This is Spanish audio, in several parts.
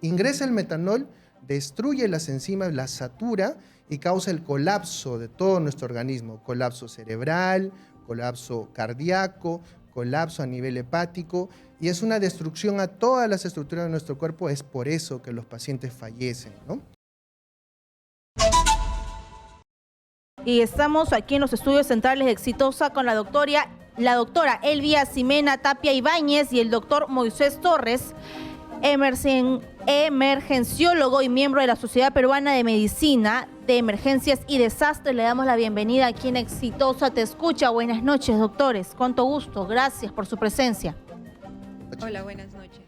Ingresa el metanol, destruye las enzimas, las satura y causa el colapso de todo nuestro organismo, colapso cerebral, colapso cardíaco, colapso a nivel hepático, y es una destrucción a todas las estructuras de nuestro cuerpo. Es por eso que los pacientes fallecen, ¿no? Y estamos aquí en los estudios centrales de Exitosa con la doctora Elvia Ximena Tapia Ibáñez y el doctor Moisés Torres, emergenciólogo y miembro de la Sociedad Peruana de Medicina de Emergencias y Desastres. Le damos la bienvenida aquí en Exitosa Te Escucha. Buenas noches, doctores. Cuánto gusto. Gracias por su presencia. Hola, buenas noches.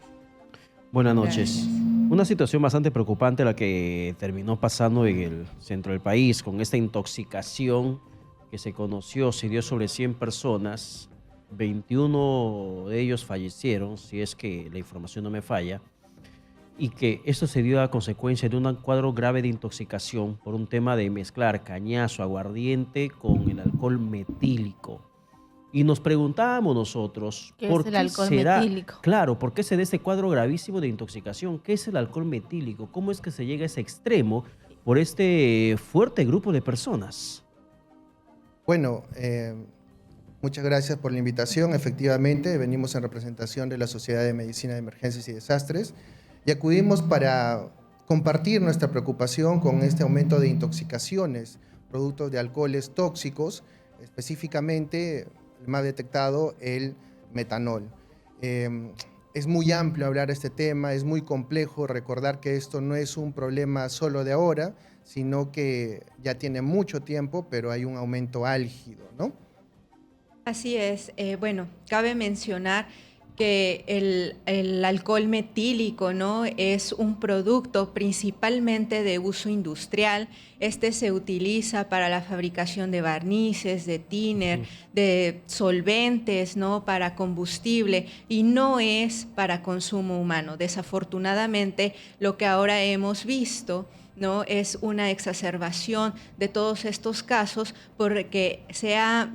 Buenas noches. Gracias. Una situación bastante preocupante la que terminó pasando en el centro del país con esta intoxicación que se conoció, se dio sobre 100 personas, 21 de ellos fallecieron, si es que la información no me falla, y que esto se dio a consecuencia de un cuadro grave de intoxicación por un tema de mezclar cañazo, aguardiente con el alcohol metílico. Y nos preguntábamos nosotros, ¿Qué ¿por es el qué alcohol será? metílico? Claro, ¿por qué se da este cuadro gravísimo de intoxicación? ¿Qué es el alcohol metílico? ¿Cómo es que se llega a ese extremo por este fuerte grupo de personas? Bueno, muchas gracias por la invitación. Efectivamente, venimos en representación de la Sociedad de Medicina de Emergencias y Desastres y acudimos para compartir nuestra preocupación con este aumento de intoxicaciones, productos de alcoholes tóxicos, específicamente el más detectado, el metanol. Es muy amplio hablar de este tema, es muy complejo recordar que esto no es un problema solo de ahora, sino que ya tiene mucho tiempo, pero hay un aumento álgido, ¿no? Así es. Bueno, cabe mencionar que el alcohol metílico, ¿no?, es un producto principalmente de uso industrial. Este se utiliza para la fabricación de barnices, de thinner, de solventes, ¿no?, para combustible, y no es para consumo humano. Desafortunadamente, lo que ahora hemos visto, ¿no?, es una exacerbación de todos estos casos porque se ha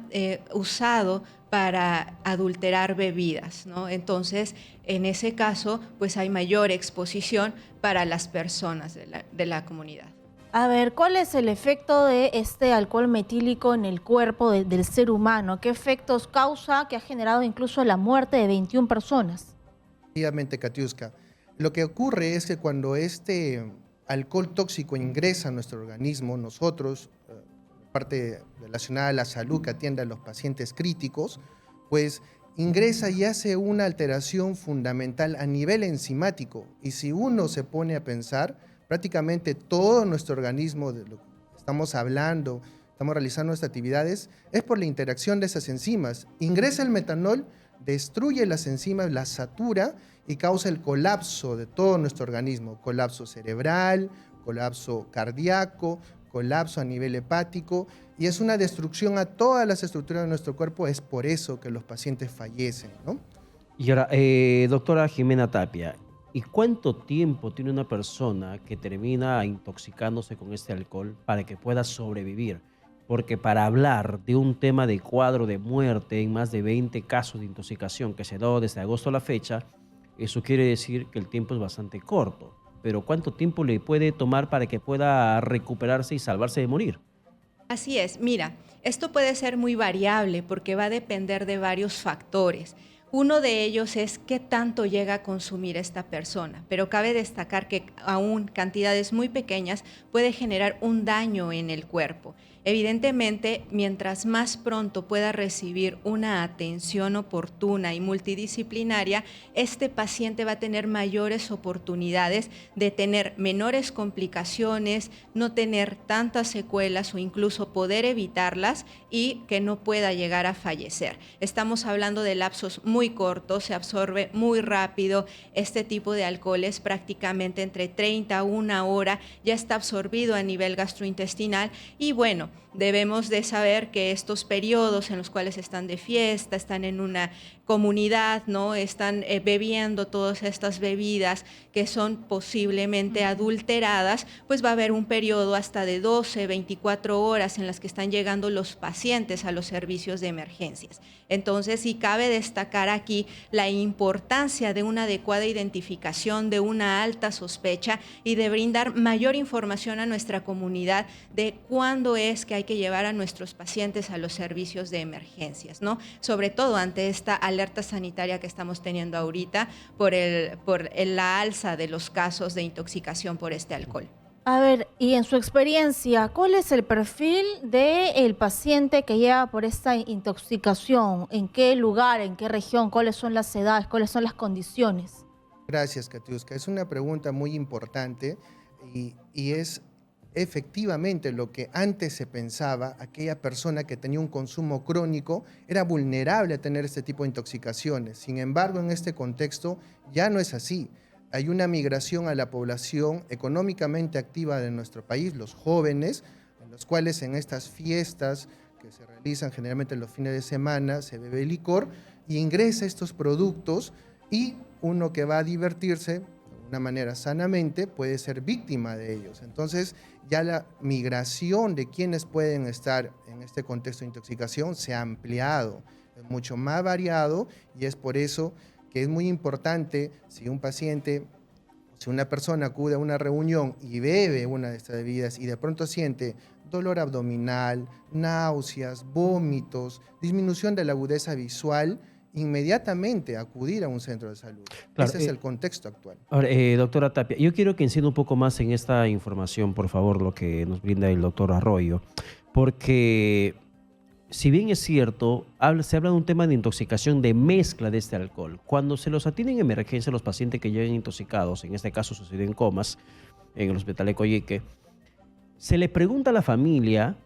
usado para adulterar bebidas, ¿no? Entonces, en ese caso, pues hay mayor exposición para las personas de la comunidad. A ver, ¿cuál es el efecto de este alcohol metílico en el cuerpo del ser humano? ¿Qué efectos causa que ha generado incluso la muerte de 21 personas? Efectivamente, Katiuska. Lo que ocurre es que cuando este alcohol tóxico ingresa a nuestro organismo, nosotros, parte relacionada a la salud que atiende a los pacientes críticos, pues ingresa y hace una alteración fundamental a nivel enzimático. Y si uno se pone a pensar, prácticamente todo nuestro organismo, de lo que estamos hablando, estamos realizando nuestras actividades, es por la interacción de esas enzimas. Ingresa el metanol, destruye las enzimas, las satura y causa el colapso de todo nuestro organismo, colapso cerebral, colapso cardíaco, colapso a nivel hepático, y es una destrucción a todas las estructuras de nuestro cuerpo. Es por eso que los pacientes fallecen, ¿no? Y ahora, doctora Ximena Tapia, ¿y cuánto tiempo tiene una persona que termina intoxicándose con este alcohol para que pueda sobrevivir? Porque para hablar de un tema de cuadro de muerte en más de 20 casos de intoxicación que se ha dado desde agosto a la fecha, eso quiere decir que el tiempo es bastante corto. Pero ¿cuánto tiempo le puede tomar para que pueda recuperarse y salvarse de morir? Así es. Mira, esto puede ser muy variable porque va a depender de varios factores. Uno de ellos es qué tanto llega a consumir esta persona, pero cabe destacar que aún cantidades muy pequeñas puede generar un daño en el cuerpo. Evidentemente, mientras más pronto pueda recibir una atención oportuna y multidisciplinaria, este paciente va a tener mayores oportunidades de tener menores complicaciones, no tener tantas secuelas o incluso poder evitarlas y que no pueda llegar a fallecer. Estamos hablando de lapsos muy cortos, se absorbe muy rápido. Este tipo de alcoholes prácticamente entre 30 a 1 hora ya está absorbido a nivel gastrointestinal y bueno, debemos de saber que estos periodos en los cuales están de fiesta, están en una comunidad, ¿no? Están bebiendo todas estas bebidas que son posiblemente adulteradas, pues va a haber un periodo hasta de 12, 24 horas en las que están llegando los pacientes a los servicios de emergencias. Entonces, sí cabe destacar aquí la importancia de una adecuada identificación, de una alta sospecha y de brindar mayor información a nuestra comunidad de cuándo es que hay que llevar a nuestros pacientes a los servicios de emergencias, ¿no? Sobre todo ante esta alerta sanitaria que estamos teniendo ahorita por la alza de los casos de intoxicación por este alcohol. A ver, y en su experiencia, ¿cuál es el perfil del paciente que lleva por esta intoxicación? ¿En qué lugar, en qué región? ¿Cuáles son las edades? ¿Cuáles son las condiciones? Gracias, Katiuska. Es una pregunta muy importante y es efectivamente lo que antes se pensaba. Aquella persona que tenía un consumo crónico era vulnerable a tener este tipo de intoxicaciones. Sin embargo, en este contexto ya no es así. Hay una migración a la población económicamente activa de nuestro país, los jóvenes, en los cuales en estas fiestas que se realizan generalmente los fines de semana se bebe licor y ingresa estos productos, y uno que va a divertirse de una manera sanamente puede ser víctima de ellos. Entonces ya la migración de quienes pueden estar en este contexto de intoxicación se ha ampliado, es mucho más variado, y es por eso que es muy importante, si un paciente, si una persona acude a una reunión y bebe una de estas bebidas y de pronto siente dolor abdominal, náuseas, vómitos, disminución de la agudeza visual, inmediatamente acudir a un centro de salud. Claro, Ese es el contexto actual. Ahora, doctora Tapia, yo quiero que encienda un poco más en esta información, por favor, lo que nos brinda el doctor Arroyo, porque si bien es cierto, se habla de un tema de intoxicación, de mezcla de este alcohol. Cuando se los atienden en emergencia los pacientes que llegan intoxicados, en este caso sucedió en Comas, en el hospital de Coyhaique, se le pregunta a la familia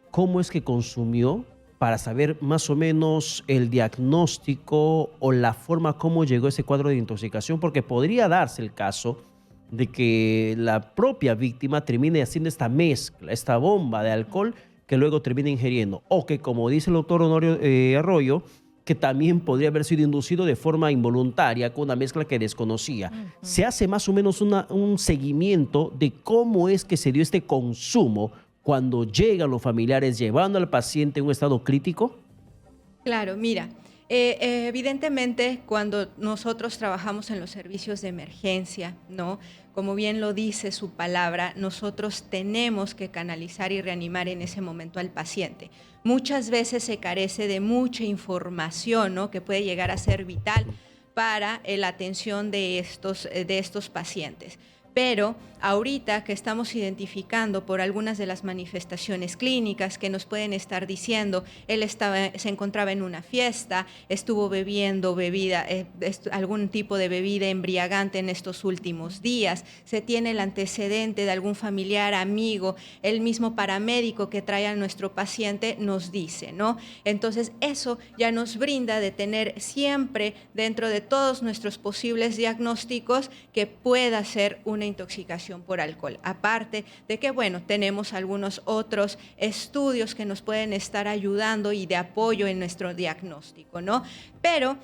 cómo es que consumió para saber más o menos el diagnóstico o la forma como llegó ese cuadro de intoxicación, porque podría darse el caso de que la propia víctima termine haciendo esta mezcla, esta bomba de alcohol que luego termina ingiriendo, o que, como dice el doctor Honorio Arroyo, que también podría haber sido inducido de forma involuntaria con una mezcla que desconocía. ¿Se hace más o menos un seguimiento de cómo es que se dio este consumo cuando llegan los familiares llevando al paciente en un estado crítico? Claro, mira, evidentemente cuando nosotros trabajamos en los servicios de emergencia, ¿no? Como bien lo dice su palabra, nosotros tenemos que canalizar y reanimar en ese momento al paciente. Muchas veces se carece de mucha información, ¿no? Que puede llegar a ser vital para la atención de estos pacientes. Pero ahorita que estamos identificando por algunas de las manifestaciones clínicas que nos pueden estar diciendo, él se encontraba en una fiesta, estuvo bebiendo algún tipo de bebida embriagante en estos últimos días, se tiene el antecedente de algún familiar, amigo, el mismo paramédico que trae a nuestro paciente nos dice, ¿no? Entonces eso ya nos brinda de tener siempre dentro de todos nuestros posibles diagnósticos que pueda ser una intoxicación por alcohol. Aparte de que, bueno, tenemos algunos otros estudios que nos pueden estar ayudando y de apoyo en nuestro diagnóstico, ¿no? Pero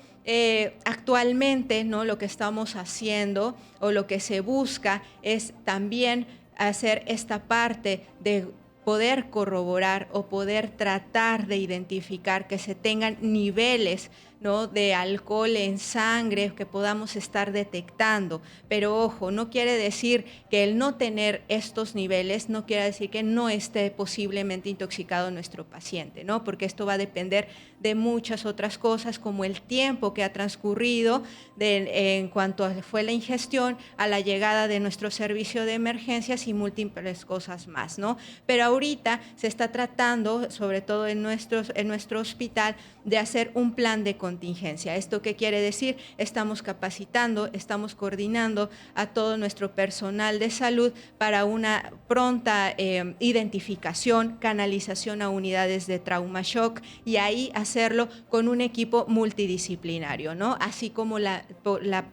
actualmente, ¿no? Lo que estamos haciendo o lo que se busca es también hacer esta parte de poder corroborar o poder tratar de identificar que se tengan niveles, ¿no? de alcohol en sangre que podamos estar detectando. Pero ojo, no quiere decir que el no tener estos niveles no quiere decir que no esté posiblemente intoxicado nuestro paciente, ¿no? Porque esto va a depender de muchas otras cosas, como el tiempo que ha transcurrido en cuanto fue la ingestión a la llegada de nuestro servicio de emergencias y múltiples cosas más, ¿no? Pero ahorita se está tratando, sobre todo en nuestro hospital, de hacer un plan de contingencia. ¿Esto qué quiere decir? Estamos capacitando, estamos coordinando a todo nuestro personal de salud para una pronta identificación, canalización a unidades de trauma shock y ahí hacerlo con un equipo multidisciplinario, ¿no? Así como la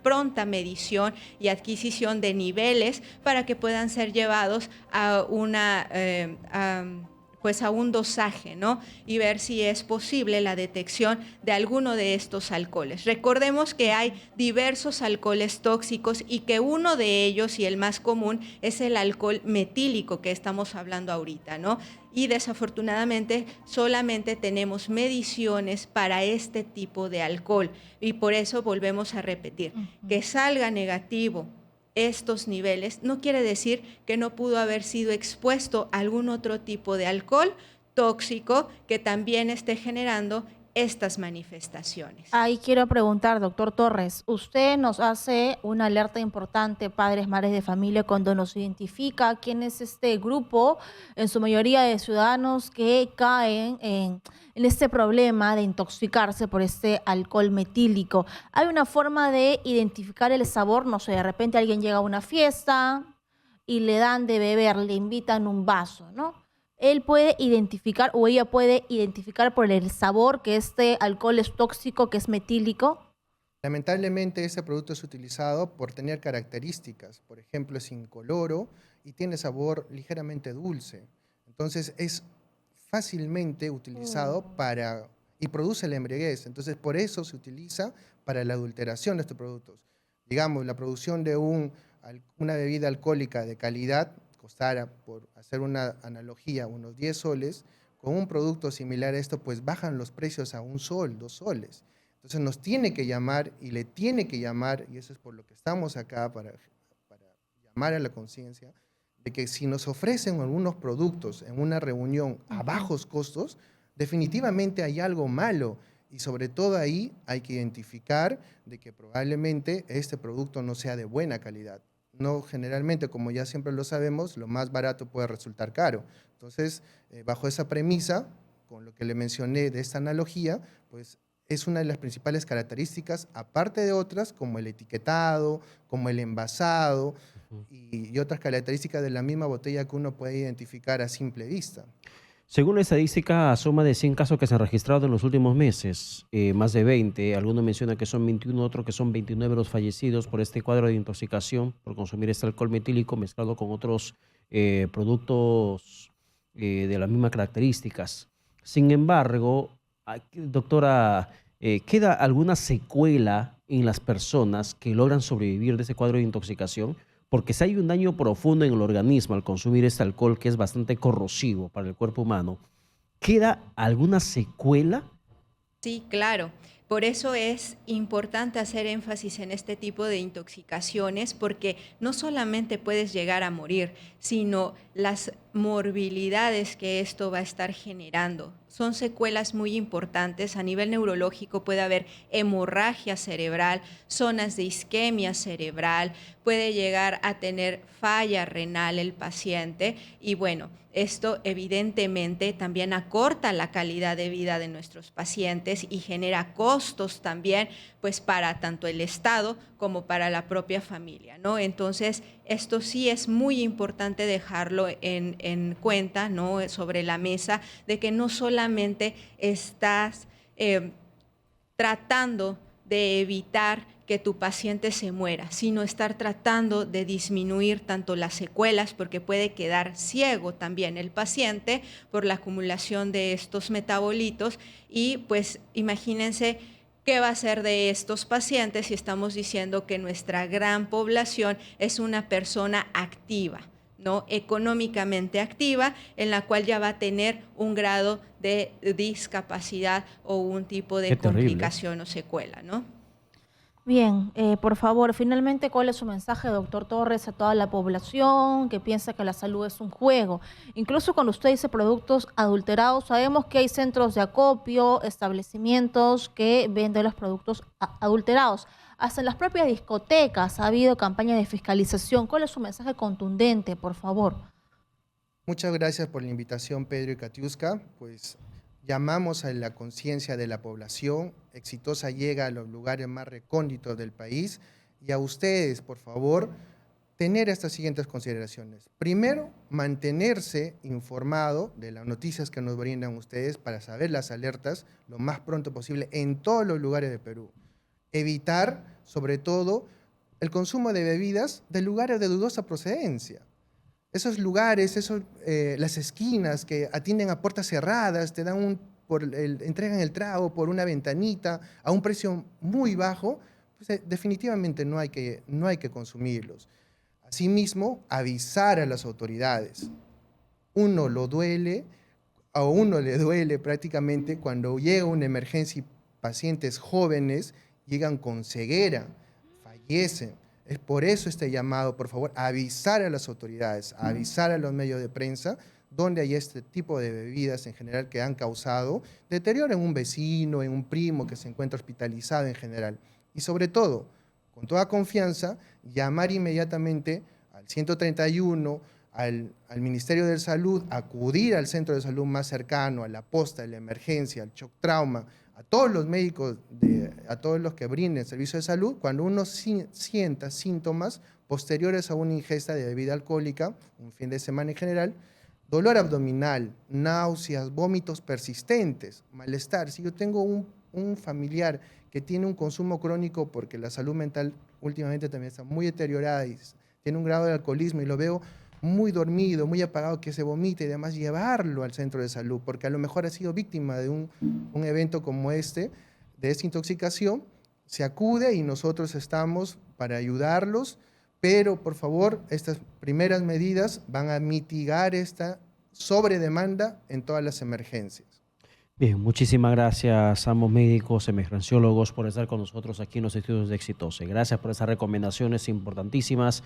pronta medición y adquisición de niveles para que puedan ser llevados a una pues a un dosaje, ¿no? Y ver si es posible la detección de alguno de estos alcoholes. Recordemos que hay diversos alcoholes tóxicos y que uno de ellos, y el más común, es el alcohol metílico que estamos hablando ahorita, ¿no? Y desafortunadamente solamente tenemos mediciones para este tipo de alcohol y por eso volvemos a repetir, que salga negativo estos niveles no quiere decir que no pudo haber sido expuesto a algún otro tipo de alcohol tóxico que también esté generando estas manifestaciones. Ahí quiero preguntar, doctor Torres, usted nos hace una alerta importante, padres, madres de familia, cuando nos identifica quién es este grupo, en su mayoría de ciudadanos que caen en este problema de intoxicarse por este alcohol metílico. ¿Hay una forma de identificar el sabor? No sé, de repente alguien llega a una fiesta y le dan de beber, le invitan un vaso, ¿no? Él puede identificar o ella puede identificar por el sabor que este alcohol es tóxico, que es metílico. Lamentablemente, este producto es utilizado por tener características. Por ejemplo, es incoloro y tiene sabor ligeramente dulce. Entonces, es fácilmente utilizado y produce la embriaguez. Entonces, por eso se utiliza para la adulteración de estos productos. Digamos, la producción de una bebida alcohólica de calidad costara, por hacer una analogía, unos 10 soles, con un producto similar a esto, pues bajan los precios a 1 sol, 2 soles. Entonces nos tiene que llamar y le tiene que llamar, y eso es por lo que estamos acá, para llamar a la conciencia, de que si nos ofrecen algunos productos en una reunión a bajos costos, definitivamente hay algo malo. Y sobre todo ahí hay que identificar de que probablemente este producto no sea de buena calidad. No, generalmente, como ya siempre lo sabemos, lo más barato puede resultar caro. Entonces, bajo esa premisa, con lo que le mencioné de esta analogía, pues es una de las principales características, aparte de otras, como el etiquetado, como el envasado y otras características de la misma botella que uno puede identificar a simple vista. Según la estadística, suma de 100 casos que se han registrado en los últimos meses, más de 20. Algunos mencionan que son 21, otros que son 29 los fallecidos por este cuadro de intoxicación por consumir este alcohol metílico mezclado con otros productos de las mismas características. Sin embargo, doctora, ¿queda alguna secuela en las personas que logran sobrevivir de ese cuadro de intoxicación? Porque si hay un daño profundo en el organismo al consumir este alcohol que es bastante corrosivo para el cuerpo humano, ¿queda alguna secuela? Sí, claro. Por eso es importante hacer énfasis en este tipo de intoxicaciones, porque no solamente puedes llegar a morir, sino las morbilidades que esto va a estar generando. Son secuelas muy importantes. A nivel neurológico puede haber hemorragia cerebral, zonas de isquemia cerebral, puede llegar a tener falla renal el paciente y bueno, esto evidentemente también acorta la calidad de vida de nuestros pacientes y genera costos también pues para tanto el Estado como para la propia familia, ¿no? Entonces, esto sí es muy importante dejarlo en cuenta, ¿no? Sobre la mesa, de que no solamente estás tratando de evitar que tu paciente se muera, sino estar tratando de disminuir tanto las secuelas, porque puede quedar ciego también el paciente por la acumulación de estos metabolitos y pues imagínense qué va a ser de estos pacientes si estamos diciendo que nuestra gran población es una persona activa, ¿no? Económicamente activa, en la cual ya va a tener un grado de discapacidad o un tipo de complicación o secuela, ¿no? Bien, por favor, finalmente, ¿cuál es su mensaje, doctor Torres, a toda la población que piensa que la salud es un juego? Incluso cuando usted dice productos adulterados, sabemos que hay centros de acopio, establecimientos que venden los productos adulterados. Hasta en las propias discotecas ha habido campañas de fiscalización. ¿Cuál es su mensaje contundente, por favor? Muchas gracias por la invitación, Pedro y Katiuska. Pues llamamos a la conciencia de la población. Exitosa llega a los lugares más recónditos del país y a ustedes, por favor, tener estas siguientes consideraciones. Primero, mantenerse informado de las noticias que nos brindan ustedes para saber las alertas lo más pronto posible en todos los lugares de Perú. Evitar, sobre todo, el consumo de bebidas de lugares de dudosa procedencia. esos lugares, las esquinas que atienden a puertas cerradas, te dan entregan el trago por una ventanita a un precio muy bajo, pues definitivamente no hay que consumirlos. Asimismo, avisar a las autoridades. A uno le duele prácticamente cuando llega una emergencia y pacientes jóvenes llegan con ceguera, fallecen. Es por eso este llamado, por favor, a avisar a las autoridades, a avisar a los medios de prensa, donde hay este tipo de bebidas en general que han causado deterioro en un vecino, en un primo que se encuentra hospitalizado en general. Y sobre todo, con toda confianza, llamar inmediatamente al 131, al Ministerio de Salud, acudir al centro de salud más cercano, a la posta, a la emergencia, al shock trauma, a todos los médicos, a todos los que brinden servicio de salud, cuando uno sienta síntomas posteriores a una ingesta de bebida alcohólica, un fin de semana en general, dolor abdominal, náuseas, vómitos persistentes, malestar. Si yo tengo un familiar que tiene un consumo crónico porque la salud mental últimamente también está muy deteriorada y tiene un grado de alcoholismo y lo veo muy dormido, muy apagado, que se vomite y demás, llevarlo al centro de salud, porque a lo mejor ha sido víctima de un evento como este, de esta intoxicación, se acude y nosotros estamos para ayudarlos, pero por favor, estas primeras medidas van a mitigar esta sobredemanda en todas las emergencias. Bien, muchísimas gracias a ambos médicos, emergenciólogos, por estar con nosotros aquí en los estudios de Exitosa. Gracias por esas recomendaciones importantísimas